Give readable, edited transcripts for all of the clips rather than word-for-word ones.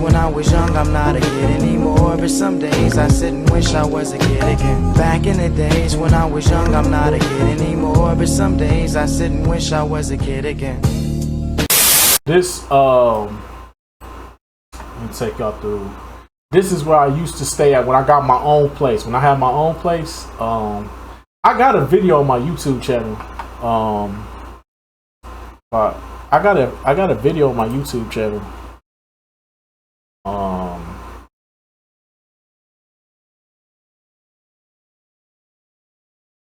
when I was young, I'm not a kid anymore. But some days I sit and wish I was a kid again. Back in the days when I was young, I'm not a kid anymore. But some days I sit and wish I was a kid again. This let me take y'all through. This is where I used to stay at when I got my own place. When I had my own place, I got a video on my YouTube channel. But I got a video on my YouTube channel.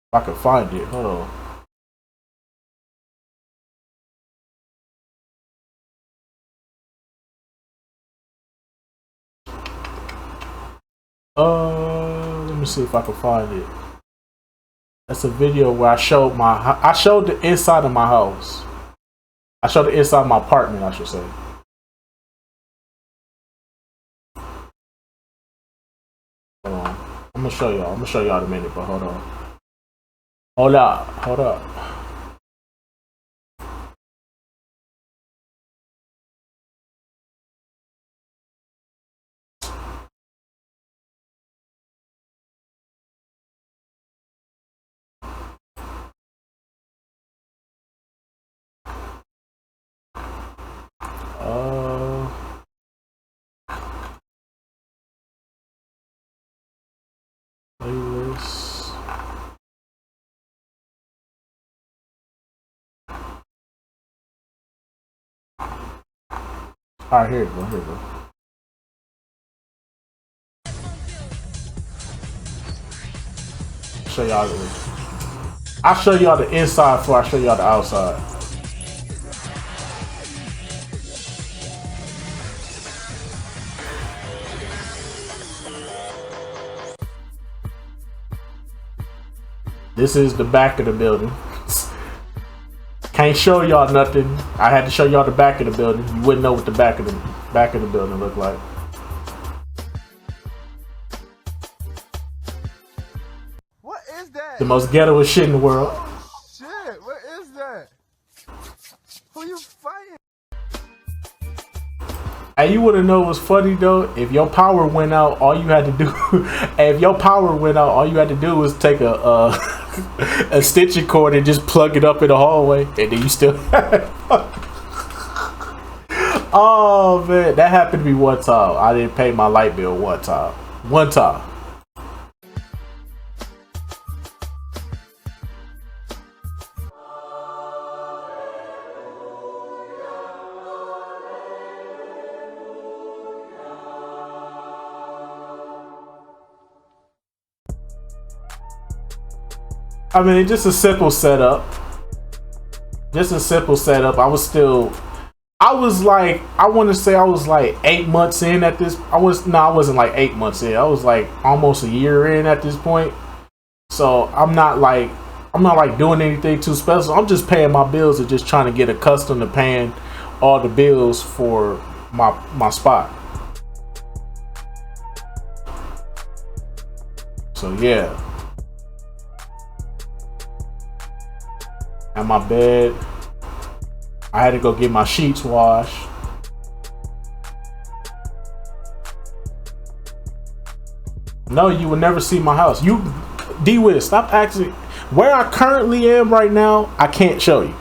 If I can find it, hold on. Let me see if I can find it. That's a video where I showed the inside of my house. I showed the inside of my apartment, I should say. Hold on. I'm gonna show y'all in a minute, but hold on. Hold up. Playlist. Alright, here we go. I'll show y'all the inside before I show y'all the outside. This is the back of the building. Can't show y'all nothing. I had to show y'all the back of the building. You wouldn't know what the back of the building looked like. What is that? The most ghettoest shit in the world. Oh, shit, what is that? Who you fighting? And you wanna know what's funny though? If your power went out, all you had to do was take a stitching cord and just plug it up in the hallway, and then you still Oh man, that happened to me one time. I didn't pay my light bill one time. I mean, just a simple setup. I was like 8 months in at this. I wasn't like 8 months in. I was like almost a year in at this point. So I'm not like doing anything too special. I'm just paying my bills and just trying to get accustomed to paying all the bills for my spot. So yeah. At my bed, I had to go get my sheets washed. No, you will never see my house. You, D-Wiz, stop asking. Where I currently am right now, I can't show you.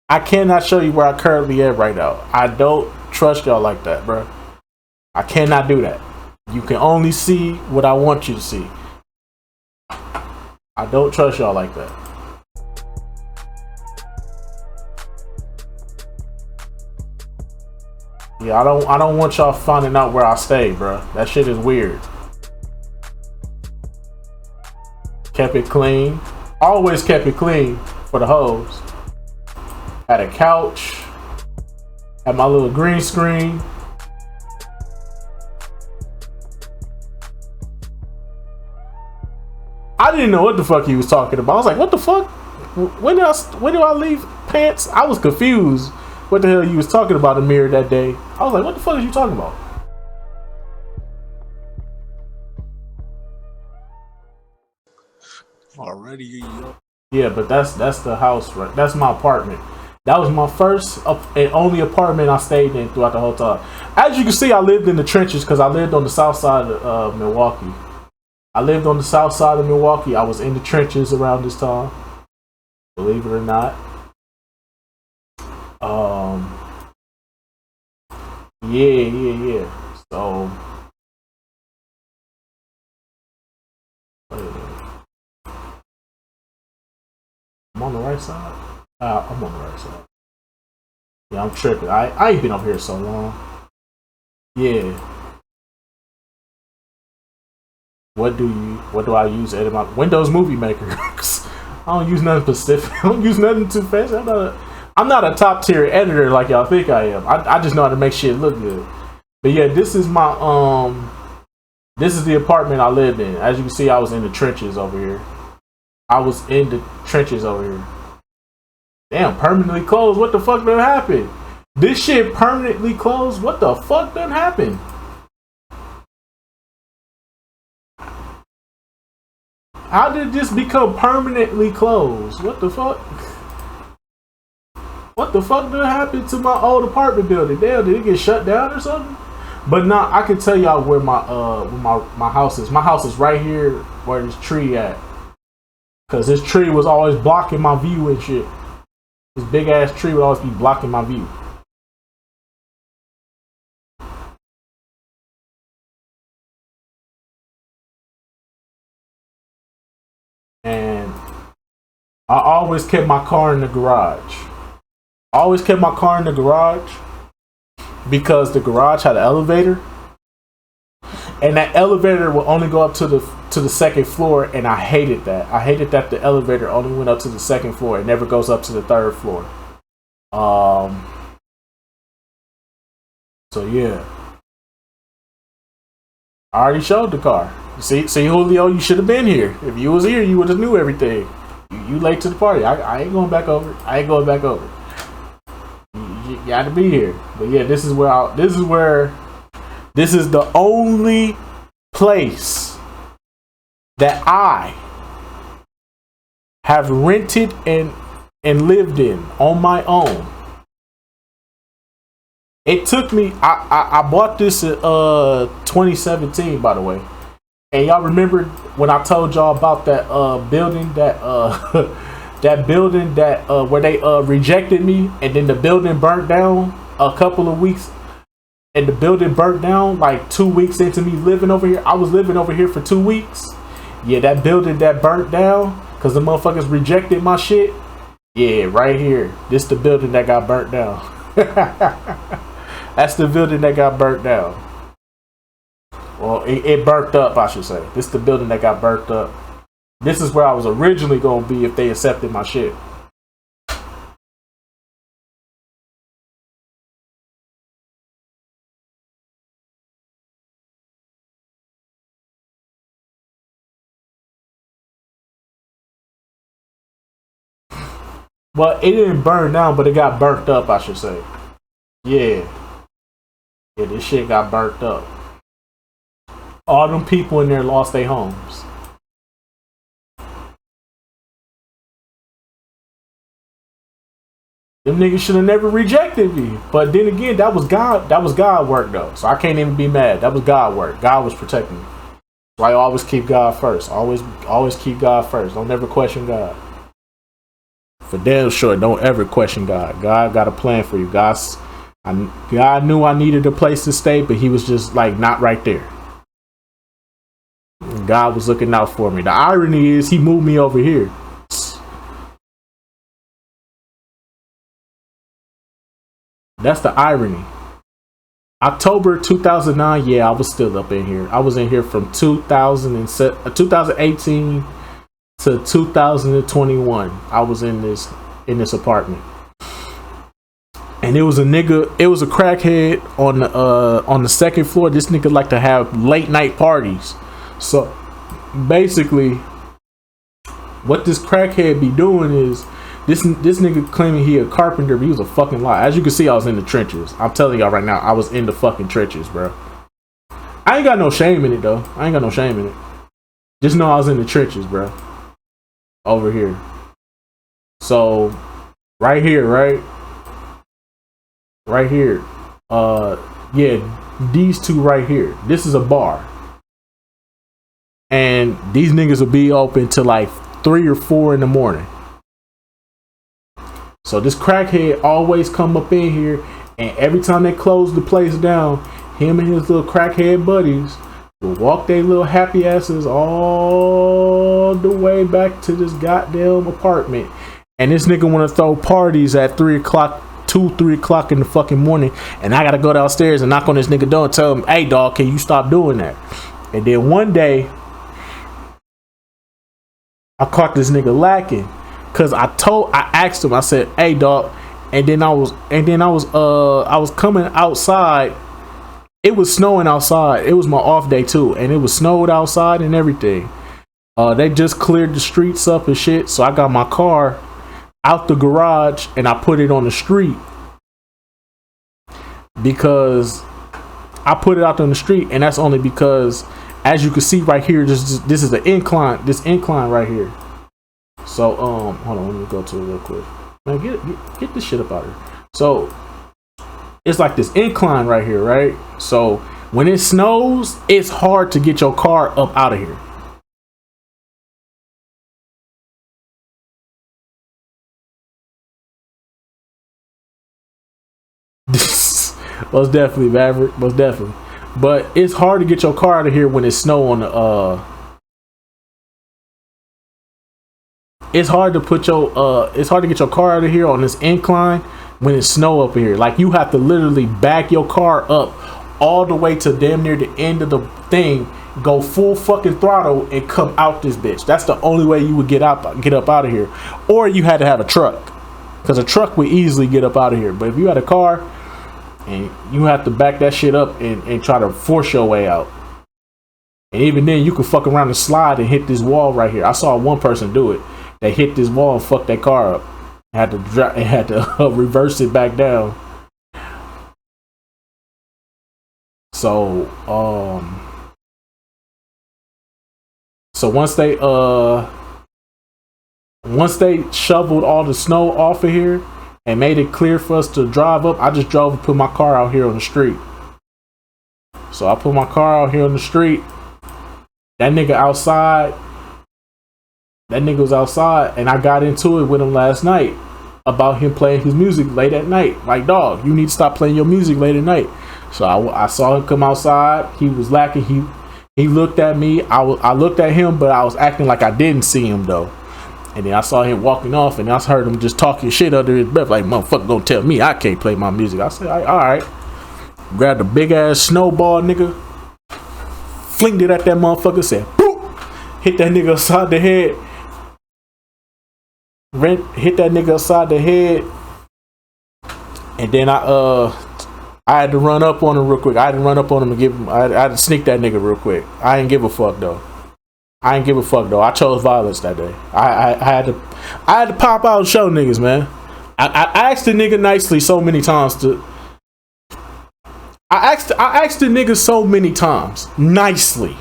I cannot show you where I currently am right now. I don't trust y'all like that, bro. I cannot do that. You can only see what I want you to see. I don't trust y'all like that. Yeah, I don't want y'all finding out where I stay, bro. That shit is weird. Kept it clean. Always kept it clean for the hoes. Had a couch. Had my little green screen. I didn't know what the fuck he was talking about. I was like, what the fuck? When do I leave pants? I was confused. What the hell you was talking about, Amir, that day? I was like, what the fuck are you talking about? Already, yeah, but that's the house, right? That's my apartment. That was my first and only apartment I stayed in throughout the whole time. As you can see, I lived in the trenches because I lived on the south side of Milwaukee. I lived on the south side of Milwaukee. I was in the trenches around this time. Believe it or not. Yeah. So, I'm on the right side. I'm on the right side. Yeah, I'm tripping. I ain't been up here so long. Yeah. What do I use to edit my Windows Movie Maker? I don't use nothing specific. I don't use nothing too fancy. I'm not a top tier editor like y'all think I am. I just know how to make shit look good. But yeah, this is my this is the apartment I lived in. As you can see, I was in the trenches over here. Damn, permanently closed. What the fuck done happened? This shit permanently closed? What the fuck done happened? How did this become permanently closed? What the fuck? What the fuck done happened to my old apartment building? Damn, did it get shut down or something? But nah, I can tell y'all where my house is. My house is right here where this tree at. Cause this tree was always blocking my view and shit. This big ass tree would always be blocking my view. And I always kept my car in the garage. Because the garage had an elevator. And that elevator will only go up to the second floor, and I hated that. I hated that the elevator only went up to the second floor. It never goes up to the third floor. So yeah. I already showed the car. See Julio, you should have been here. If you was here, you would have knew everything. You late to the party. I ain't going back over. You got to be here. But yeah, this is the only place that I have rented and lived in on my own. It took me, I bought this in 2017, by the way. And y'all remember when I told y'all about that building that where they rejected me, and then the building burnt down a couple of weeks, and the building burnt down like 2 weeks into me living over here. I was living over here for 2 weeks. Yeah, that building that burnt down because the motherfuckers rejected my shit. Yeah, right here. This the building that got burnt down. That's the building that got burnt down. Well, it burnt up, I should say. This is the building that got burnt up. This is where I was originally going to be if they accepted my shit. Well, it didn't burn down, but it got burnt up, I should say. Yeah. Yeah, this shit got burnt up. All them people in there lost their homes. Them niggas should have never rejected me. But then again, that was God work though. So I can't even be mad. That was God work. God was protecting me. So I always keep God first. Always keep God first. Don't ever question God. For damn sure, don't ever question God. God got a plan for you. God knew I needed a place to stay, but he was just like not right there. God was looking out for me. The irony is he moved me over here. That's the irony. October 2009, yeah, I was still up in here. I was in here from 2018 to 2021. I was in this apartment. And it was a crackhead on the second floor. This nigga like to have late night parties. So basically what this crackhead be doing is this nigga claiming he a carpenter, but he was a fucking lie. As you can see, I was in the trenches. I'm telling y'all right now, I was in the fucking trenches, bro. I ain't got no shame in it though. Just know I was in the trenches, bro. Over here. So right here, right here. Yeah, these two right here. This is a bar, and these niggas will be open till like 3 or 4 in the morning. So this crackhead always come up in here, and every time they close the place down, him and his little crackhead buddies will walk their little happy asses all the way back to this goddamn apartment. And this nigga want to throw parties at 3 o'clock, 3 o'clock in the fucking morning. And I got to go downstairs and knock on this nigga door and tell him, hey, dog, can you stop doing that? And then one day, I caught this nigga lacking. Cause I asked him, I said, hey, dog. And then I was coming outside. It was snowing outside. It was my off day too. And it was snowed outside and everything. They just cleared the streets up and shit. So I got my car out the garage and I put it on the street, because I put it out on the street, and that's only because, as you can see right here, this is the incline, this incline right here. So hold on, let me go to it real quick. Man, get this shit up out of here. So it's like this incline right here, right? So when it snows, it's hard to get your car up out of here. Most definitely, Maverick. Most definitely. But it's hard to get your car out of here when it's snow on the it's hard to get your car out of here on this incline when it's snow up here. Like, you have to literally back your car up all the way to damn near the end of the thing, go full fucking throttle, and come out this bitch. That's the only way you would get up out of here. Or you had to have a truck, because a truck would easily get up out of here. But if you had a car, and you have to back that shit up and try to force your way out. And even then, you could fuck around and slide and hit this wall right here. I saw one person do it. They hit this wall and fucked their car up. Had to reverse it back down. So once they shoveled all the snow off of here and made it clear for us to drive up, I just drove and put my car out here on the street. So I put my car out here on the street. That nigga was outside, and I got into it with him last night about him playing his music late at night. Like, dog, you need to stop playing your music late at night. So I saw him come outside. He was lacking. He looked at me. I looked at him, but I was acting like I didn't see him though. And then I saw him walking off, and I heard him just talking shit under his breath, like, motherfucker gonna tell me I can't play my music. I said, all right. Grabbed a big ass snowball, nigga. Flinged it at that motherfucker, said, boop! Hit that nigga upside the head. Hit that nigga upside the head. And then I had to run up on him real quick. I had to run up on him and give him, I had to sneak that nigga real quick. I didn't give a fuck though. I chose violence that day. I had to pop out and show niggas, man. I asked the nigga nicely so many times to. I asked the nigga so many times, nicely.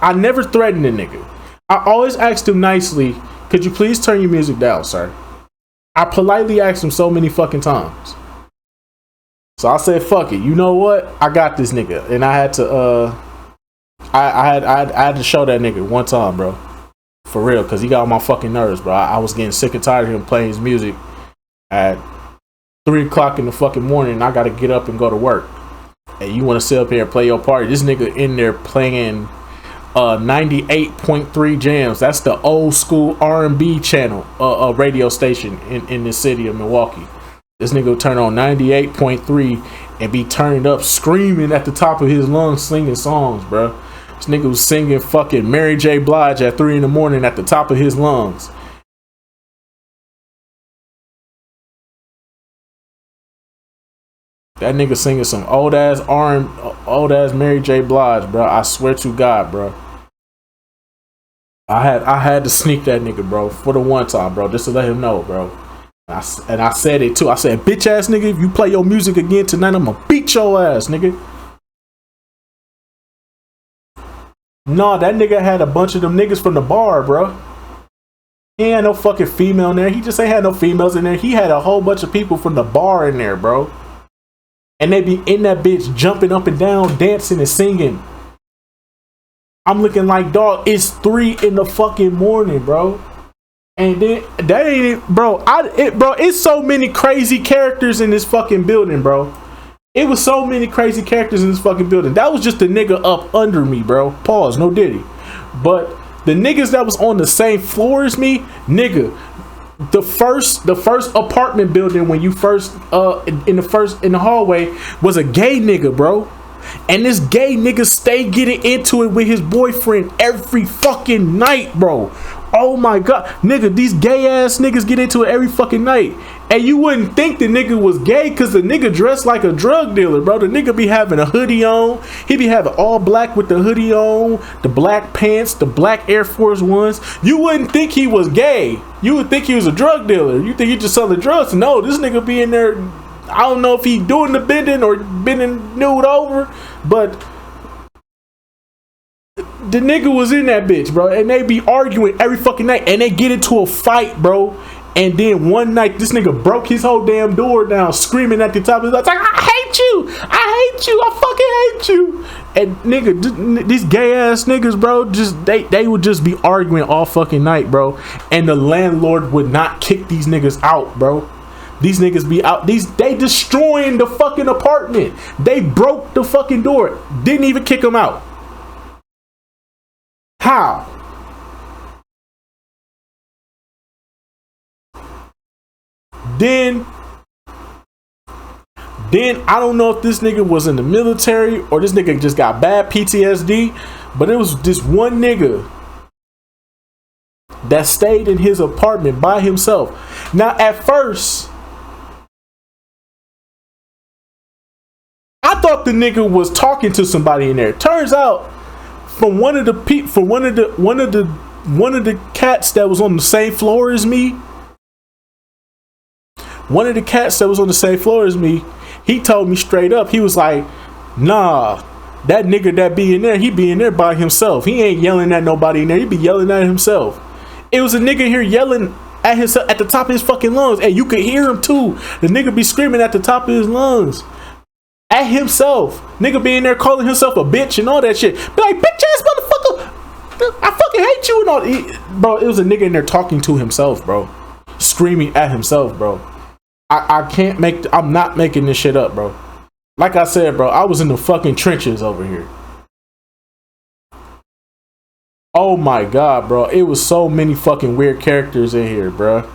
I never threatened the nigga. I always asked him nicely, could you please turn your music down, sir? I politely asked him so many fucking times. So I said, fuck it. You know what? I got this nigga, and I had to I had to show that nigga one time, bro. For real, because he got on my fucking nerves, bro. I was getting sick and tired of him playing his music at 3 o'clock in the fucking morning, and I got to get up and go to work. And you want to sit up here and play your party. This nigga in there playing 98.3 jams. That's the old school R&B channel, radio station in the city of Milwaukee. This nigga will turn on 98.3 and be turned up screaming at the top of his lungs singing songs, bro. This nigga was singing fucking Mary J. Blige at 3 in the morning at the top of his lungs. That nigga singing some old ass Mary J. Blige, bro. I swear to God, bro. I had to sneak that nigga, bro, for the one time, bro, just to let him know, bro. And I said it too. I said, bitch ass nigga, if you play your music again tonight, I'm gonna beat your ass, nigga. Nah, that nigga had a bunch of them niggas from the bar, bro. He ain't had no fucking female in there. He just ain't had no females in there. He had a whole bunch of people from the bar in there, bro. And they be in that bitch jumping up and down, dancing and singing. I'm looking like, dog, it's 3 in the fucking morning, bro. And then that ain't it, bro. It's so many crazy characters in this fucking building, bro. It was so many crazy characters in this fucking building. That was just the nigga up under me, bro. Pause, no diddy. But the niggas that was on the same floor as me, nigga, the first apartment building when you first in the hallway was a gay nigga, bro. And this gay nigga stayed getting into it with his boyfriend every fucking night, bro. Oh my god, nigga, these gay ass niggas get into it every fucking night. And you wouldn't think the nigga was gay because the nigga dressed like a drug dealer, bro. The nigga be having a hoodie on. He be having all black with the hoodie on, the black pants, the black Air Force Ones. You wouldn't think he was gay. You would think he was a drug dealer. You think he just selling drugs. No, this nigga be in there. I don't know if he doing the bending or bending nude over, but the nigga was in that bitch, bro. And they be arguing every fucking night. And they get into a fight, bro. And then one night, this nigga broke his whole damn door down, screaming at the top of his lungs, like, I hate you! I hate you! I fucking hate you! And nigga, these gay ass niggas, bro, just they would just be arguing all fucking night, bro. And the landlord would not kick these niggas out, bro. These niggas be out. They destroying the fucking apartment. They broke the fucking door. Didn't even kick them out. How? Then I don't know if this nigga was in the military or this nigga just got bad PTSD, but it was this one nigga that stayed in his apartment by himself. Now, at first, I thought the nigga was talking to somebody in there. Turns out, from one of the cats that was on the same floor as me. One of the cats that was on the same floor as me, he told me straight up, he was like, nah, that nigga that be in there, he be in there by himself. He ain't yelling at nobody in there, he be yelling at himself. It was a nigga here yelling at himself at the top of his fucking lungs, and you could hear him too. The nigga be screaming at the top of his lungs at himself. Nigga be in there calling himself a bitch and all that shit. Be like, bitch ass motherfucker, I fucking hate you and all. Bro, it was a nigga in there talking to himself, bro. Screaming at himself, bro. I can't make, I'm not making this shit up, bro. Like I said, bro, I was in the fucking trenches over here. Oh my god, bro. It was so many fucking weird characters in here, bro.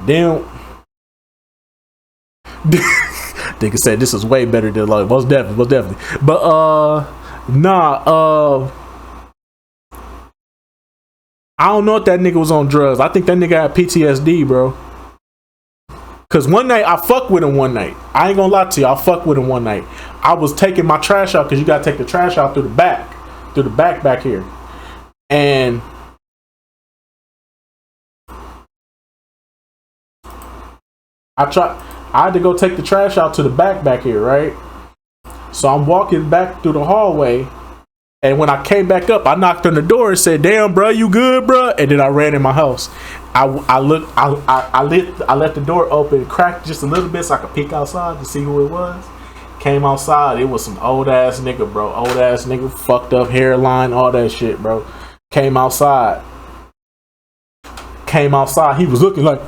Damn. Nigga said this is way better than like most definitely. But I don't know if that nigga was on drugs. I think that nigga had PTSD, bro. Cause one night I fucked with him one night. I ain't gonna lie to you, I fucked with him one night. I was taking my trash out, cause you gotta take the trash out through the back here. And I had to go take the trash out to the back here, right? So I'm walking back through the hallway. And when I came back up, I knocked on the door and said, "Damn, bro, you good, bro?" And then I ran in my house. I let the door open, cracked just a little bit so I could peek outside to see who it was. Came outside, it was some old ass nigga, bro. Old ass nigga, fucked up hairline, all that shit, bro. Came outside. He was looking like,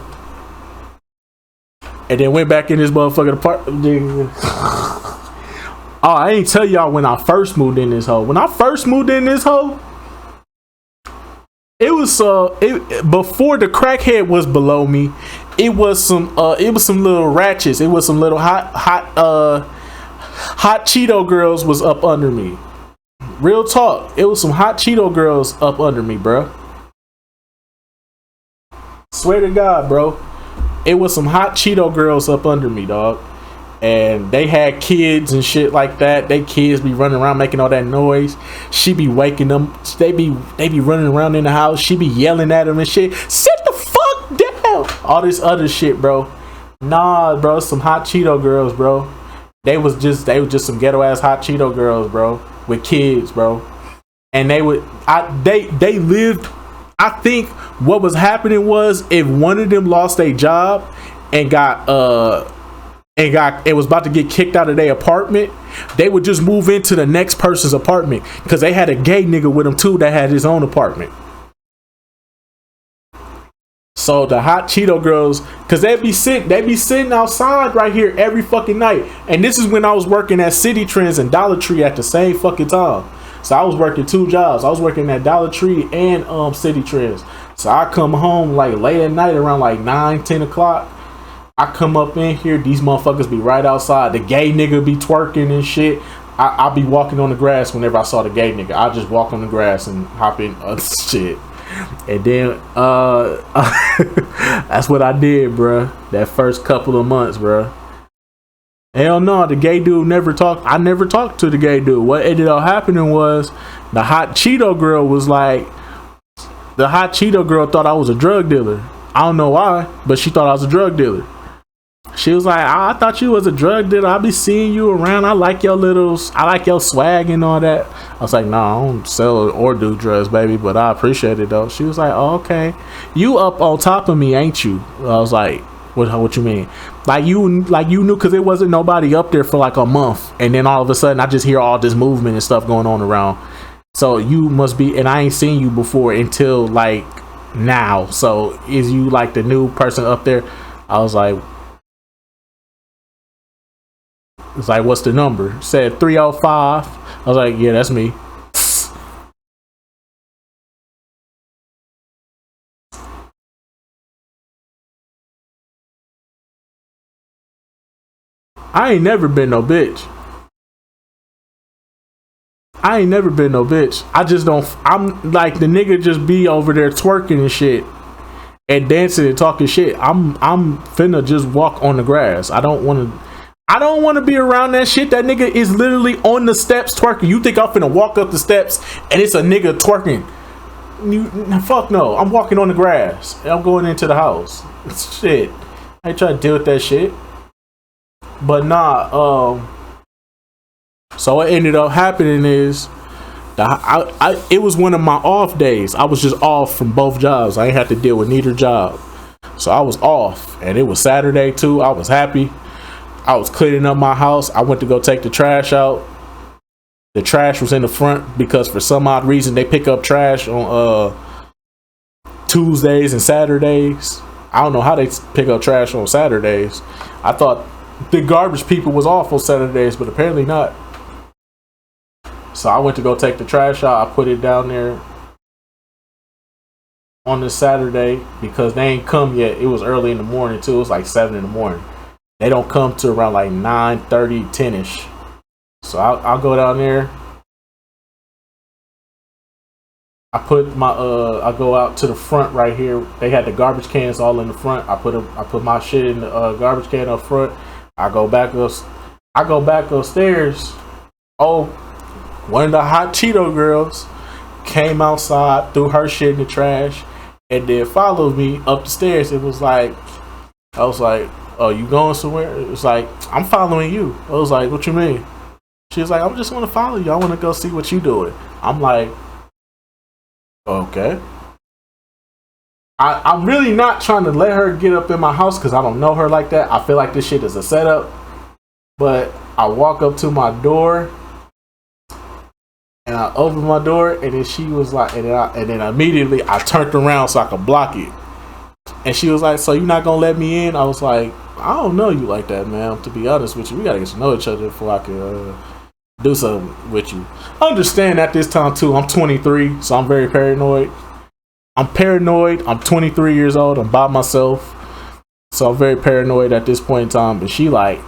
and then went back in his motherfucking apartment. Oh, I ain't tell y'all when I first moved in this hoe. When I first moved in this hoe, it was before the crackhead was below me. It was some little ratchets. It was some little hot Cheeto girls was up under me. Real talk. It was some hot Cheeto girls up under me, bro. Swear to God, bro. It was some hot Cheeto girls up under me, dog. And they had kids and shit like that. They kids be running around making all that noise. She be waking them. They be running around in the house. She be yelling at them and shit. Sit the fuck down. All this other shit, bro. Nah, bro. Some hot Cheeto girls, bro. They was just some ghetto ass hot Cheeto girls, bro. With kids, bro. and they lived. I think what was happening was if one of them lost a job and it was about to get kicked out of their apartment, they would just move into the next person's apartment because they had a gay nigga with them too that had his own apartment. So the hot Cheeto girls, because they'd be sitting outside right here every fucking night. And this is when I was working at City Trends and Dollar Tree at the same fucking time. So I was working 2 jobs. I was working at Dollar Tree and City Trends. So I come home like late at night around like 9-10 o'clock. I come up in here, these motherfuckers be right outside. The gay nigga be twerking and shit. I'll be walking on the grass whenever I saw the gay nigga. I'll just walk on the grass and hop in shit. And then that's what I did, bruh. That first couple of months, bruh. Hell no, the gay dude never talked. I never talked to the gay dude. What ended up happening was the hot Cheeto girl was like, the hot Cheeto girl thought I was a drug dealer. I don't know why, but she thought I was a drug dealer. She was like, I thought you was a drug dealer. I be seeing you around. I like your swag and all that. I was like, no, I don't sell or do drugs, baby, but I appreciate it though. She was like, oh, okay. You up on top of me, ain't you? I was like, what you mean? Like you knew, because it wasn't nobody up there for like a month, and then all of a sudden I just hear all this movement and stuff going on around. So you must be, and I ain't seen you before until like now. So is you like the new person up there? I was like, it's like, what's the number? It said 305. I was like, yeah, that's me. I ain't never been no bitch. I just don't. I'm like, the nigga just be over there twerking and shit and dancing and talking shit. I'm finna just walk on the grass. I don't want to be around that shit. That nigga is literally on the steps twerking. You think I'm finna walk up the steps and it's a nigga twerking? Fuck no. I'm walking on the grass and I'm going into the house. Shit. I ain't trying to deal with that shit. But nah, so what ended up happening is it was one of my off days. I was just off from both jobs. I ain't had to deal with neither job. So I was off, and it was Saturday too. I was happy. I was cleaning up my house. I went to go take the trash out. The trash was in the front because for some odd reason they pick up trash on Tuesdays and Saturdays. I don't know how they pick up trash on Saturdays. I thought the garbage people was off on Saturdays, but apparently not. So I went to go take the trash out. I put it down there on this Saturday because they ain't come yet. It was early in the morning too. It was like 7 in the morning. They don't come to around like 9:30, 10ish. So I'll go down there. I put my I go out to the front right here. They had the garbage cans all in the front. I put my shit in the garbage can up front. I go back upstairs. Oh, one of the hot Cheeto girls came outside, threw her shit in the trash, and then followed me up the stairs. I was like, oh, you going somewhere? It was like, I'm following you. I was like, what you mean? She was like, I just want to follow you. I want to go see what you doing. I'm like, okay. I'm really not trying to let her get up in my house because I don't know her like that. I feel like this shit is a setup. But I walk up to my door and I open my door, and then she was like, and then immediately I turned around so I could block it. And she was like, so you're not gonna let me in? I was like, I don't know you like that, man. To be honest with you, we gotta get to know each other before I can do something with you. Understand at this time too, I'm 23, so I'm very paranoid. I'm 23 years old. I'm by myself, so I'm very paranoid at this point in time. But she like,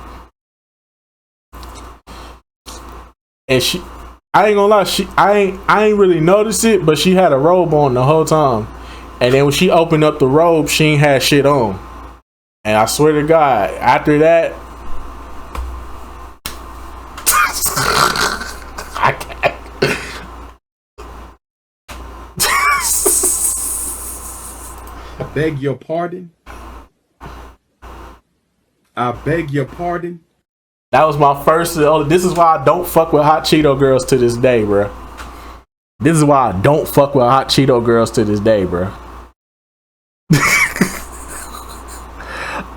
and she, I ain't gonna lie, I ain't really noticed it, but she had a robe on the whole time. And then when she opened up the robe, she ain't had shit on. And I swear to God, after that, I can't. I beg your pardon. I beg your pardon. That was my first. This is why I don't fuck with hot Cheeto girls to this day, bro. This is why I don't fuck with hot Cheeto girls to this day, bro.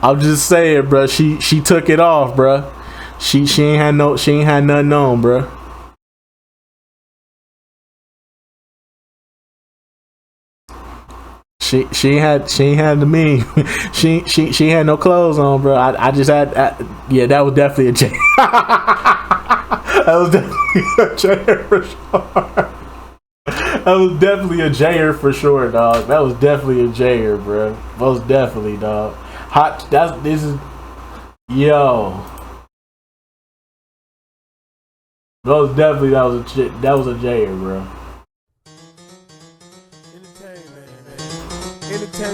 I'm just saying, bro. She took it off, bro. She ain't had nothing on, bro. She ain't had the mean. she had no clothes on, bro. I just had yeah, that was definitely a J. That was definitely a J for sure. That was definitely a J for sure, dog. That was definitely a J, bro. Most definitely, dog. Hot. This is yo. Most definitely that was a J, bro.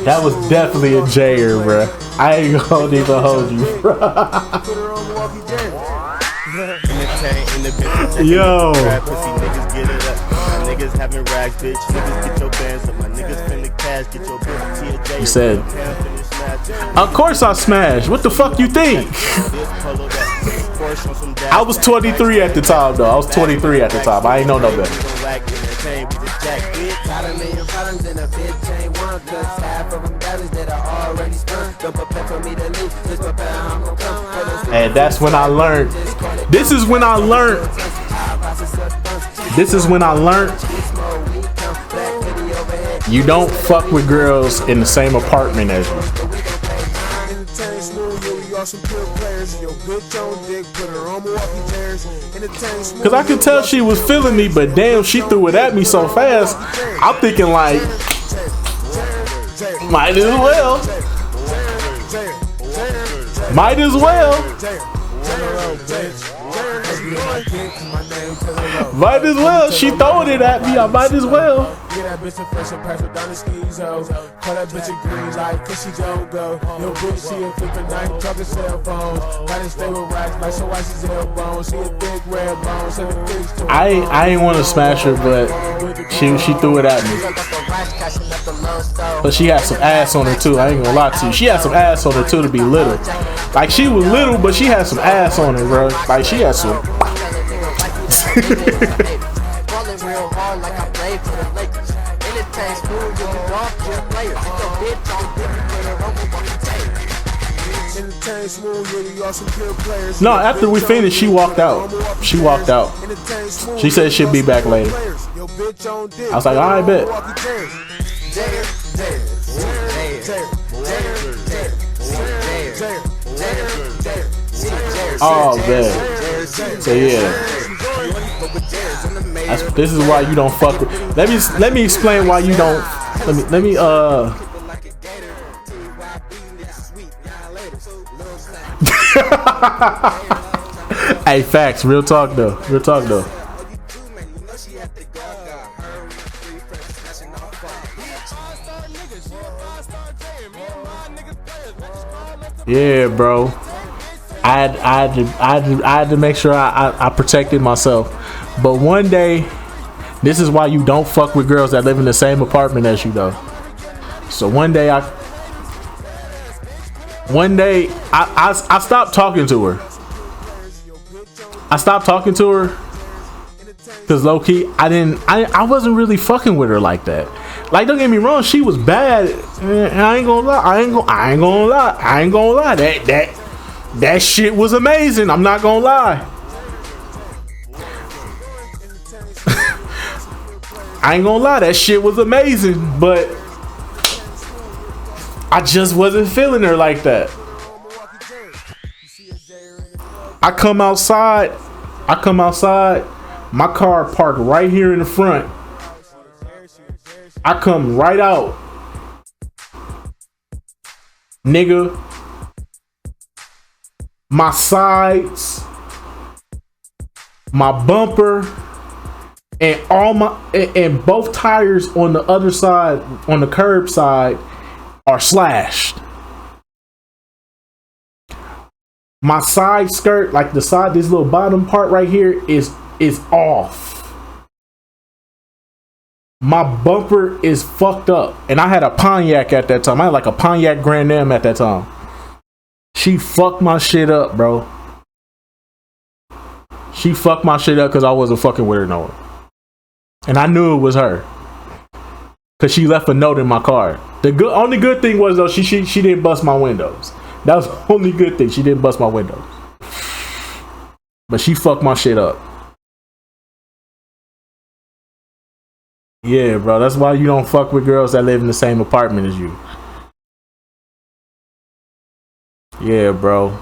That was definitely a J-er, bro. I ain't gonna even hold you, bro. Yo. You said, of course I smashed. What the fuck you think? I was 23 at the time, though. I was 23 at the time. I ain't know no better. And that's when I learned. This is when I learned. You don't fuck with girls in the same apartment as you. Cause I could tell she was feeling me, but damn, she threw it at me so fast. I'm thinking like, might as well. Might as well. Might as well. She throwing it at me. I might as well. Get that bitch a fresh and pass her down the skis, ho. Call that bitch a green light, cause she gon' go. Yo, bitch, she a flippin' knife, talking cell phones. Gotta stay with racks, like so watch his elbows. She a big red bone, so the bitch to I ain't wanna smash her, but she threw it at me. But she had some ass on her too, I ain't gonna lie to you. She had some ass on her too to be little. Like, she was little, but she had some ass on her, bro. Like, she had some. No, after we finished, she walked out. She walked out. She said she'll be back later. I was like, all right, bet. Oh, man. So yeah. This is why you don't fuck with. Let me explain why you don't. Let me Hey, facts. Real talk though. Real talk though. Yeah, bro. I had to make sure I protected myself. But one day, this is why you don't fuck with girls that live in the same apartment as you, though. So one day I stopped talking to her. I stopped talking to her because low key I wasn't really fucking with her like that. Like, don't get me wrong, she was bad. I ain't gonna lie. That shit was amazing. I'm not gonna lie. I ain't gonna lie, that shit was amazing, but I just wasn't feeling her like that. I come outside, my car parked right here in the front. I come right out. Nigga, my sides, my bumper, and both tires on the other side, on the curb side, are slashed. My side skirt, like the side, this little bottom part right here is off. My bumper is fucked up. And I had a Pontiac at that time. I had like a Pontiac Grand Am at that time. She fucked my shit up, bro. She fucked my shit up because I wasn't fucking with her no more. and I knew it was her because she left a note in my car. Only good thing was though she didn't bust my windows. That was the only good thing. She didn't bust my windows, but she fucked my shit up. Yeah, bro. That's why you don't fuck with girls that live in the same apartment as you. Yeah, bro.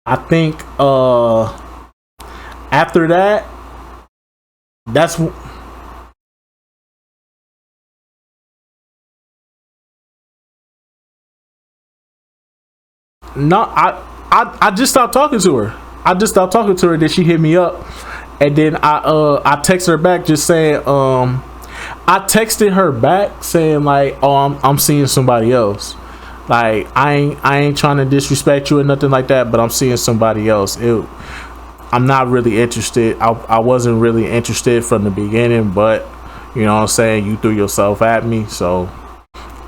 I think after that, that's no. I just stopped talking to her. I just stopped talking to her. Then she hit me up, and then I texted her back just saying I texted her back saying like, oh, I'm seeing somebody else. Like I ain't trying to disrespect you or nothing like that, but I'm seeing somebody else. I'm not really interested. I wasn't really interested from the beginning, but you know what I'm saying, you threw yourself at me, so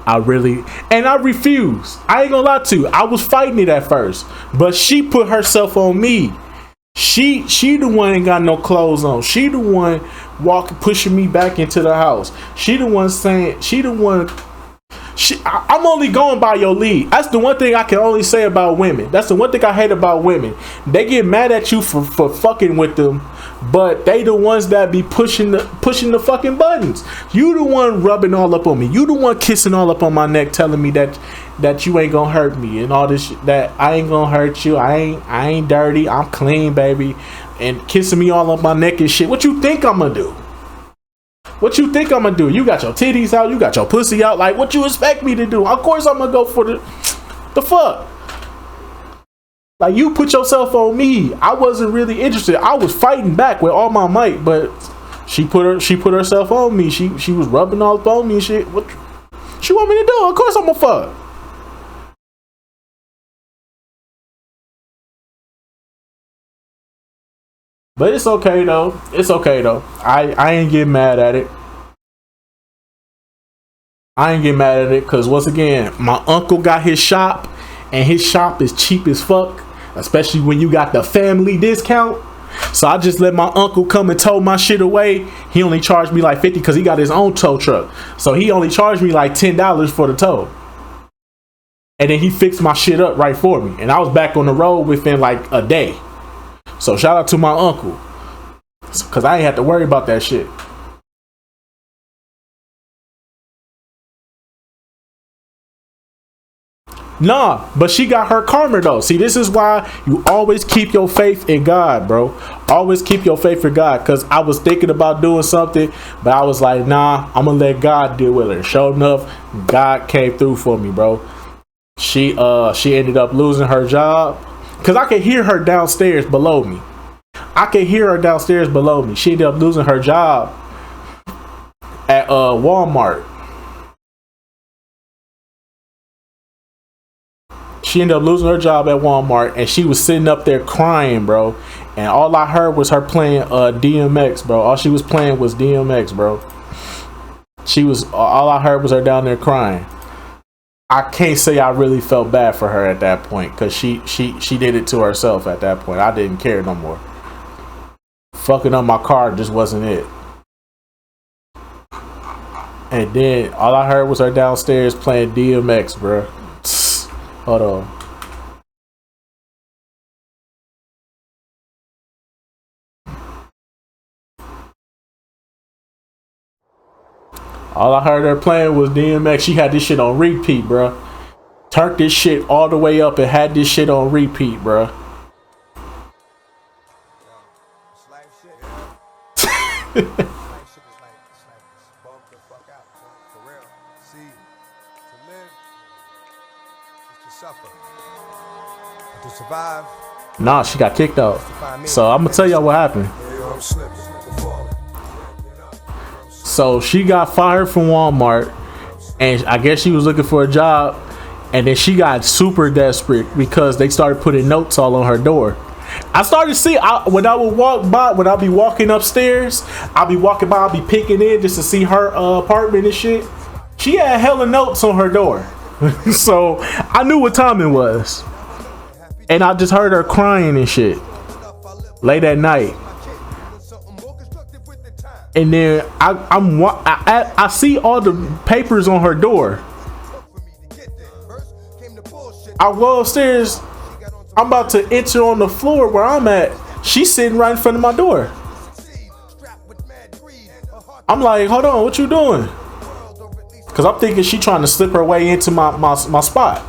I refused. I ain't gonna lie to you. I was fighting it at first, but she put herself on me. She the one ain't got no clothes on. She the one pushing me back into the house. She the one saying, I'm only going by your lead. That's the one thing I can only say about women. That's the one thing I hate about women. They get mad at you for fucking with them, but they the ones that be pushing the fucking buttons. You the one rubbing all up on me. You the one kissing all up on my neck, telling me that you ain't gonna hurt me and all this shit, that I ain't gonna hurt you. I ain't dirty. I'm clean, baby. And kissing me all up my neck and shit. What you think I'm gonna do? What you think I'm gonna do? You got your titties out, you got your pussy out. Like, what you expect me to do? Of course I'm gonna go for the fuck. Like, you put yourself on me. I wasn't really interested. I was fighting back with all my might, but she put herself on me. She was rubbing all up on me and shit. What she want me to do? Of course I'm gonna fuck. But it's okay though. It's okay though. I ain't getting mad at it. I ain't getting mad at it because once again, my uncle got his shop, and his shop is cheap as fuck, especially when you got the family discount. So I just let my uncle come and tow my shit away. He only charged me like $50 because he got his own tow truck. So he only charged me like $10 for the tow. And then he fixed my shit up right for me. And I was back on the road within like a day. So shout out to my uncle, because I ain't have to worry about that shit. Nah, but she got her karma though. See, this is why you always keep your faith in God, bro. Always keep your faith in God. Because I was thinking about doing something, but I was like, nah, I'm gonna let God deal with it. Sure enough, God came through for me, bro. She ended up losing her job because I could hear her downstairs below me. She ended up losing her job at Walmart. She ended up losing her job at Walmart, and she was sitting up there crying, bro. And all I heard was her playing DMX, bro. All she was playing was DMX, bro. All I heard was her down there crying. I can't say I really felt bad for her at that point, because she did it to herself at that point. I didn't care no more. Fucking up my car just wasn't it. And then all I heard was her downstairs playing DMX, bro. Hold on. All I heard her playing was DMX. She had this shit on repeat, bro. Turned this shit all the way up and had this shit on repeat, bro. Nah, she got kicked out. So I'm gonna tell y'all what happened. So she got fired from Walmart, and I guess she was looking for a job, and then she got super desperate because they started putting notes all on her door. I started to see when I would walk by, when I'll be walking upstairs, I'll be peeking in just to see her apartment and shit. She had hella notes on her door. So I knew what time it was. And I just heard her crying and shit late at night. And then I see all the papers on her door. I go upstairs. I'm about to enter on the floor where I'm at. She's sitting right in front of my door. I'm like, hold on, what you doing? Because I'm thinking she trying to slip her way into my spot.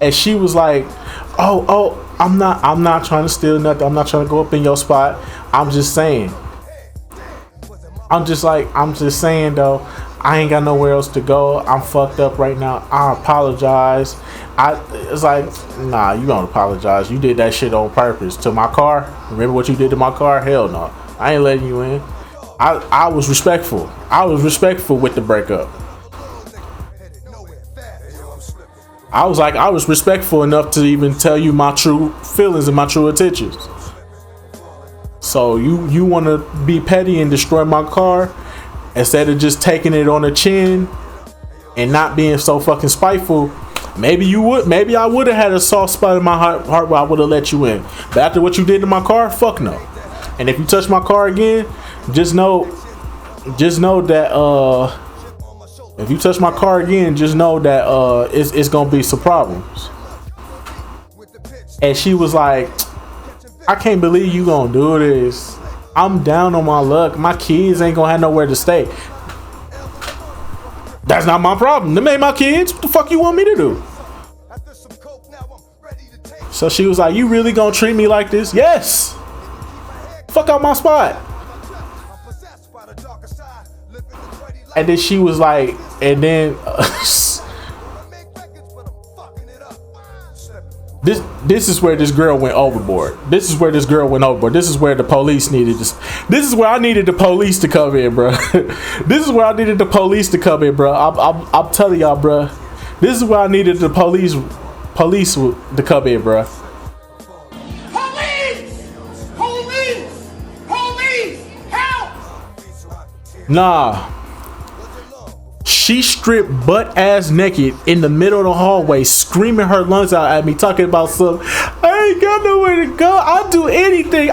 And she was like, oh, I'm not trying to steal nothing. I'm not trying to go up in your spot. I'm just saying. I'm just saying though, I ain't got nowhere else to go. I'm fucked up right now. I apologize. It's like, nah, you don't apologize. You did that shit on purpose to my car. Remember what you did to my car? Hell no. I ain't letting you in. I was respectful. I was respectful with the breakup. I was respectful enough to even tell you my true feelings and my true intentions. So you want to be petty and destroy my car instead of just taking it on the chin and not being so fucking spiteful. Maybe I would have had a soft spot in my heart where I would have let you in. But after what you did to my car, fuck no. And if you touch my car again, just know that if you touch my car again, just know that it's gonna be some problems. And she was like, I can't believe you gonna do this. I'm down on my luck. My kids ain't gonna have nowhere to stay. That's not my problem. Them ain't my kids. What the fuck you want me to do? So she was like, you really gonna treat me like this? Yes. Fuck out my spot. And then she was like, and then this is where this girl went overboard. This is where the police needed this. This is where I needed the police to come in, bro. This is where I needed the police to come in, bro. I'm telling y'all, bro. This is where I needed the police to come in, bro. Police! Help! Nah. She stripped butt ass naked in the middle of the hallway, screaming her lungs out at me, talking about some, I ain't got nowhere to go. I'll do anything.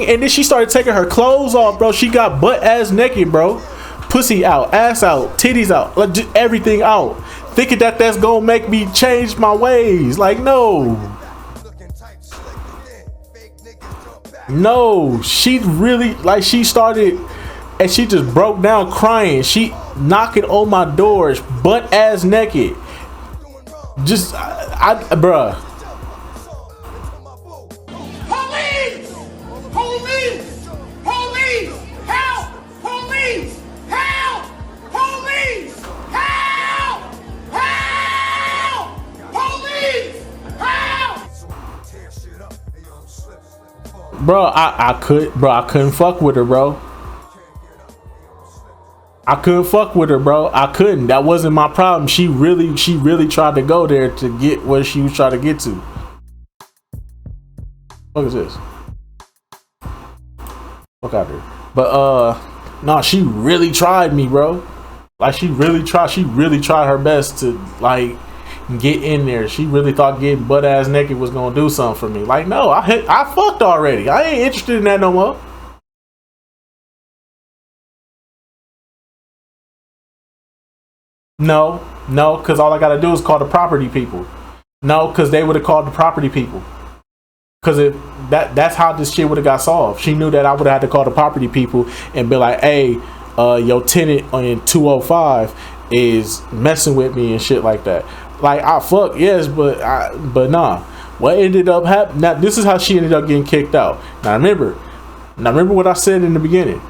And then she started taking her clothes off, bro. She got butt ass naked, bro. Pussy out, ass out, titties out, everything out. Thinking that that's gonna make me change my ways. Like, no. No, she really, like, she started, and she just broke down crying. She knocking on my doors, butt ass naked. Just, bruh. Police! Police! Police! Help! Police! Help! Police! Help! Help! Police! Help! Bro, I couldn't fuck with her, bro. I couldn't fuck with her, bro. I couldn't. That wasn't my problem. She really tried to go there to get what she was trying to get to. What is this? Fuck out there. But no, she really tried me, bro. Like, she really tried her best to, like, get in there. She really thought getting butt ass naked was gonna do something for me. Like, no, I fucked already. I ain't interested in that no more. No, because all I gotta do is call the property people. No, because they would have called the property people. Because that's how this shit would have got solved. She knew that I would have had to call the property people and be like, hey, your tenant in 205 is messing with me and shit like that. Like, I fuck, yes, but nah. What ended up happening? Now, this is how she ended up getting kicked out. Now remember what I said in the beginning.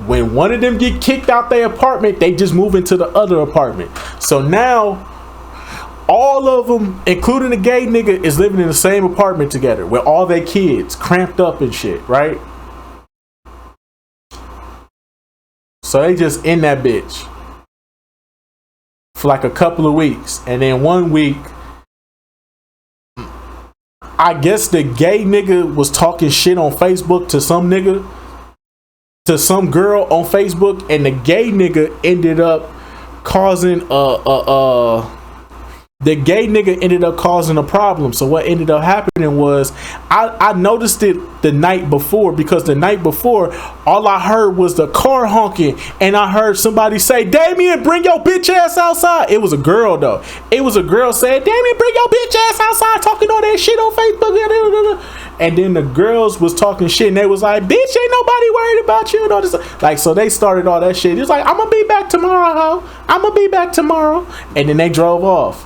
When one of them get kicked out their apartment, they just move into the other apartment. So now, all of them, including the gay nigga, is living in the same apartment together with all their kids cramped up and shit, right? So they just in that bitch for like a couple of weeks. And then 1 week, I guess the gay nigga was talking shit on Facebook to some nigga, to some girl on Facebook, and the gay nigga ended up causing The gay nigga ended up causing a problem. So what ended up happening was I noticed it the night before, because the night before all I heard was the car honking, and I heard somebody say, Damien, bring your bitch ass outside. It was a girl though. It was a girl saying, Damien, bring your bitch ass outside, talking all that shit on Facebook. And then the girls was talking shit, and they was like, bitch, ain't nobody worried about you and all this. Like, so they started all that shit. It was like, I'm gonna be back tomorrow, ho. I'm gonna be back tomorrow. And then they drove off.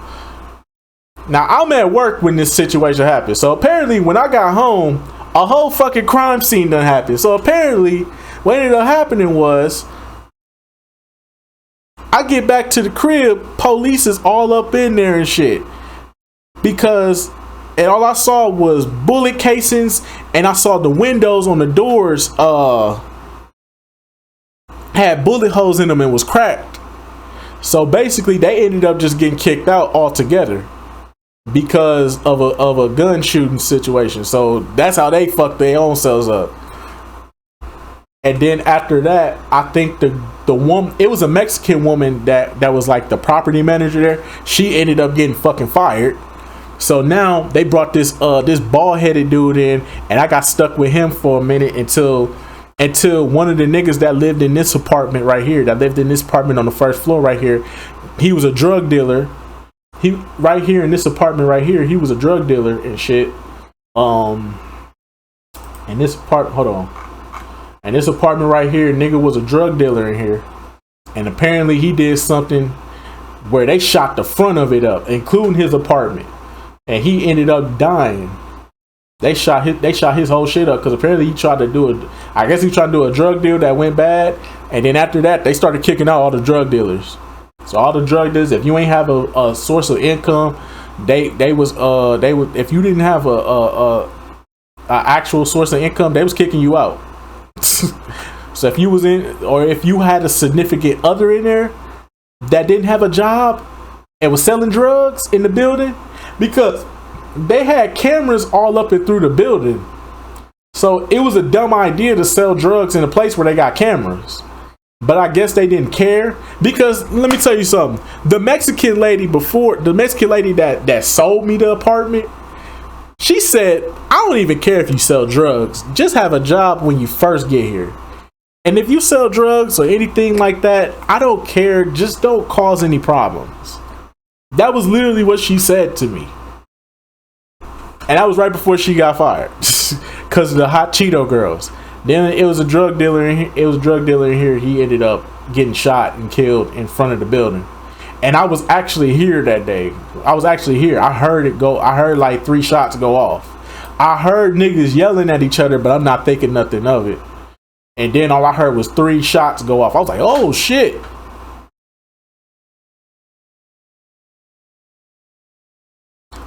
Now, I'm at work when this situation happened. So apparently when I got home, a whole fucking crime scene done happened. So apparently what ended up happening was, I get back to the crib, police is all up in there and shit. Because, and all I saw was bullet casings, and I saw the windows on the doors had bullet holes in them and was cracked. So basically they ended up just getting kicked out altogether because of a gun shooting situation. So that's how they fucked their own selves up. And then after that, I think the woman, it was a Mexican woman that was like the property manager there. She ended up getting fucking fired. So now they brought this bald-headed dude in, and I got stuck with him for a minute until one of the niggas that lived in this apartment right here, that lived in this apartment on the first floor right here, he was a drug dealer. He right here in this apartment right here, he was a drug dealer and shit. And this apartment, hold on. And this apartment right here, nigga was a drug dealer in here. And apparently he did something where they shot the front of it up, including his apartment. And he ended up dying. They shot his whole shit up because apparently he tried to do a drug deal that went bad. And then after that, they started kicking out all the drug dealers. So all the drug dealers, if you ain't have a source of income, if you didn't have a actual source of income, they was kicking you out. So if you was in, or if you had a significant other in there that didn't have a job and was selling drugs in the building, because they had cameras all up and through the building. So it was a dumb idea to sell drugs in a place where they got cameras. But I guess they didn't care, because let me tell you something. The Mexican lady that sold me the apartment, she said, I don't even care if you sell drugs. Just have a job when you first get here. And if you sell drugs or anything like that, I don't care. Just don't cause any problems. That was literally what she said to me. And that was right before she got fired. Because of the hot Cheeto girls. Then it was a drug dealer in here. He ended up getting shot and killed in front of the building. And I was actually here that day. I was actually here. I heard it go. I heard like 3 shots go off. I heard niggas yelling at each other, but I'm not thinking nothing of it. And then all I heard was 3 shots go off. I was like, oh shit.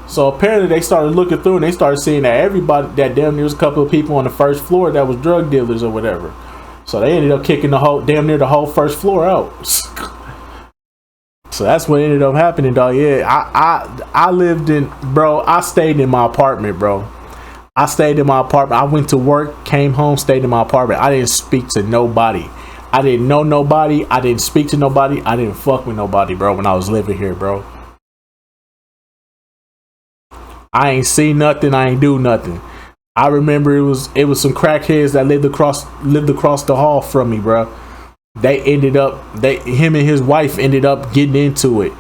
So apparently they started looking through and they started seeing that everybody, that damn near was a couple of people on the first floor that was drug dealers or whatever. So they ended up kicking the whole first floor out. So that's what ended up happening, dog. Yeah, I lived in, bro, I stayed in my apartment, bro. I stayed in my apartment. I went to work, came home, stayed in my apartment. I didn't speak to nobody. I didn't know nobody. I didn't speak to nobody. I didn't fuck with nobody, bro, when I was living here, bro. I ain't see nothing. I ain't do nothing. I remember it was some crackheads that lived across the hall from me, bro. Him and his wife ended up getting into it,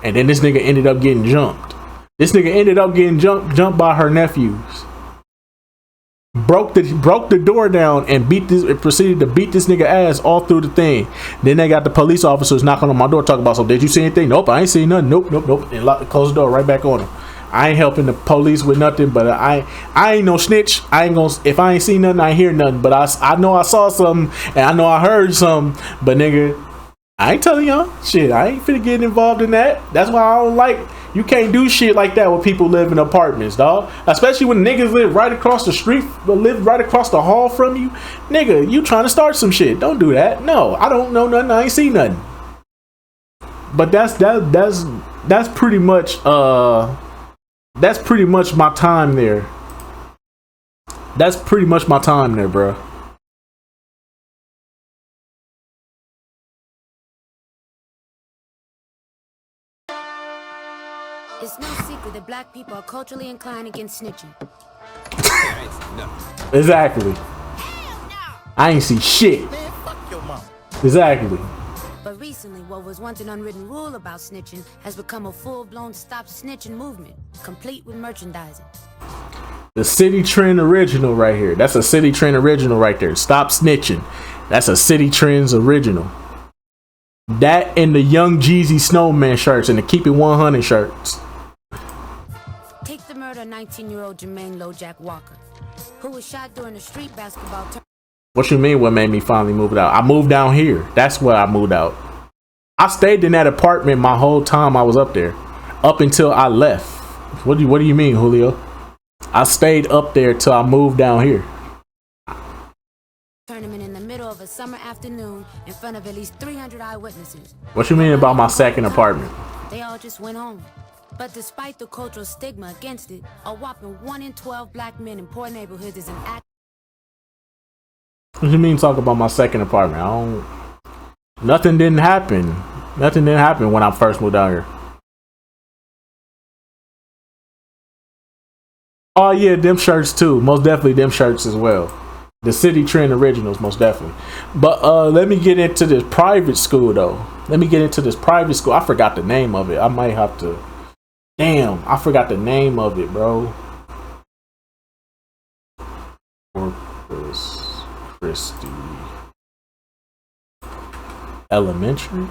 and then this nigga ended up getting jumped. This nigga ended up getting jumped by her nephews. Broke the door down and proceeded to beat this nigga ass all through the thing. Then they got the police officers knocking on my door talking about, so did you see anything? Nope, I ain't seen nothing. Nope. And close the door right back on him. I ain't helping the police with nothing, but I ain't no snitch. I ain't gonna, if I ain't seen nothing, I ain't hear nothing. But I know I saw something, and I know I heard something. But nigga, I ain't telling y'all shit. I ain't finna get involved in that. That's why I don't like. You can't do shit like that when people live in apartments, dog. Especially when niggas live right across the street, live right across the hall from you. Nigga, you trying to start some shit. Don't do that. No, I don't know nothing. I ain't seen nothing. But that's pretty much that's pretty much my time there. That's pretty much my time there, bro. It's no secret that black people are culturally inclined against snitching. Exactly. I ain't see shit. Man, fuck your mom. Exactly. But recently, what was once an unwritten rule about snitching has become a full-blown stop snitching movement, complete with merchandising. The City Trend original right here. That's a City Trend original right there. Stop snitching. That's a City Trends original. That and the Young Jeezy Snowman shirts and the Keep It 100 shirts. Take the murder of 19-year-old Jermaine LoJack Walker, who was shot during a street basketball tournament. What you mean what made me finally move out? I moved down here. That's where I moved out. I stayed in that apartment my whole time I was up there. Up until I left. What do you mean, Julio? I stayed up there till I moved down here. Tournament in the middle of a summer afternoon in front of at least 300 eyewitnesses. What you mean about my second apartment? They all just went home. But despite the cultural stigma against it, a whopping 1 in 12 black men in poor neighborhoods is an act. What you mean talk about my second apartment? Nothing didn't happen. Nothing didn't happen when I first moved out here. Oh yeah, them shirts too. Most definitely them shirts as well. The City Trend originals, most definitely. But let me get into this private school though. Let me get into this private school. I forgot the name of it. I might have to. Damn, I forgot the name of it, bro. Corpus Christi Elementary.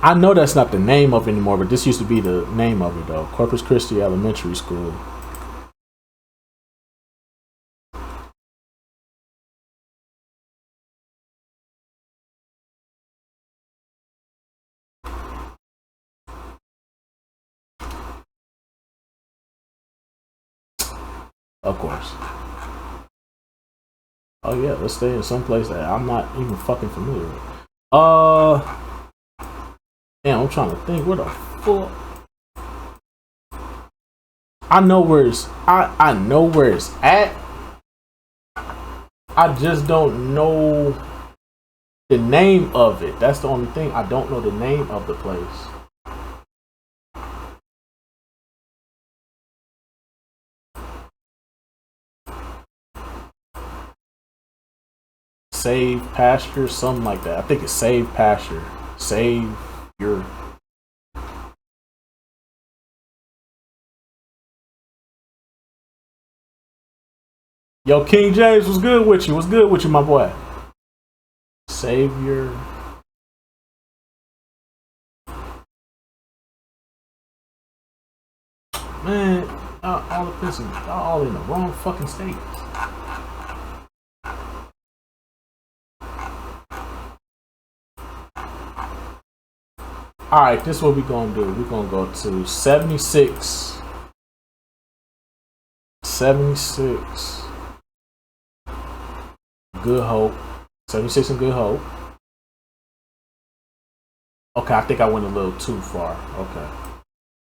I know that's not the name of it anymore, but this used to be the name of it though. Corpus Christi Elementary School. Of course. Oh yeah, let's stay in some place that I'm not even fucking familiar with. Damn, I'm trying to think. Where the fuck? I know where it's. I know where it's at. I just don't know the name of it. That's the only thing. I don't know the name of the place. Save Pasture, something like that. I think it's Save Pasture. Save your. Yo, King James, what's good with you? What's good with you, my boy? Savior. Man, all the pencils, all in the wrong fucking state. Alright, this is what we're gonna do. We're gonna go to 76. 76. Good Hope. 76 and Good Hope. Okay, I think I went a little too far. Okay.